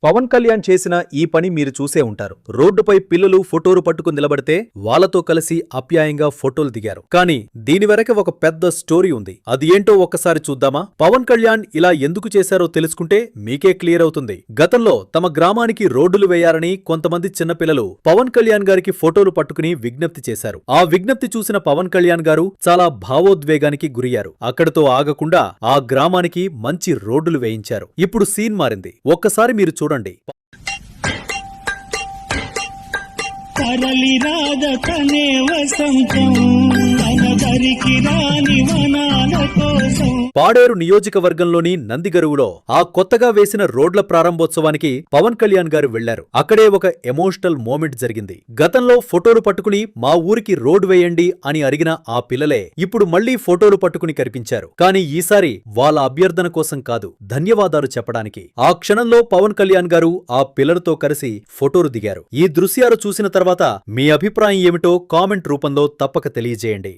పవన్ కళ్యాణ్ చేసిన ఈ పని మీరు చూసే ఉంటారు. రోడ్డుపై పిల్లలు ఫోటోలు పట్టుకుని నిలబడితే వాళ్లతో కలిసి ఆప్యాయంగా ఫోటోలు దిగారు. కానీ దీని వెనక ఒక పెద్ద స్టోరీ ఉంది. అది ఏంటో ఒక్కసారి చూద్దామా? పవన్ కళ్యాణ్ ఇలా ఎందుకు చేశారో తెలుసుకుంటే మీకే క్లియర్ అవుతుంది. గతంలో తమ గ్రామానికి రోడ్డులు వేయాలని కొంతమంది చిన్నపిల్లలు పవన్ కళ్యాణ్ గారికి ఫోటోలు పట్టుకుని విజ్ఞప్తి చేశారు. ఆ విజ్ఞప్తి చూసిన పవన్ కళ్యాణ్ గారు చాలా భావోద్వేగానికి గురయ్యారు. అక్కడితో ఆగకుండా ఆ గ్రామానికి మంచి రోడ్డులు వేయించారు. ఇప్పుడు సీన్ మారింది. ఒక్కసారి మీరు చూడండి. తరలి రాదతనే వసంతం అనదరికి రాని వనాల కోసం. పాడేరు నియోజకవర్గంలోని నందిగరువులో ఆ కొత్తగా వేసిన రోడ్ల ప్రారంభోత్సవానికి పవన్ కళ్యాణ్ గారు వెళ్లారు. అక్కడే ఒక ఎమోషనల్ మూమెంట్ జరిగింది. గతంలో ఫోటోలు పట్టుకుని మా ఊరికి రోడ్ వేయండి అని అడిగిన ఆ పిల్లలే ఇప్పుడు మళ్లీ ఫోటోలు పట్టుకుని కనిపించారు. కానీ ఈసారి వాళ్ళ అభ్యర్థన కోసం కాదు, ధన్యవాదాలు చెప్పడానికి. ఆ క్షణంలో పవన్ కళ్యాణ్ గారు ఆ పిల్లలతో కలిసి ఫోటోలు దిగారు. ఈ దృశ్యాలు చూసిన తర్వాత మీ అభిప్రాయం ఏమిటో కామెంట్ రూపంలో తప్పక తెలియజేయండి.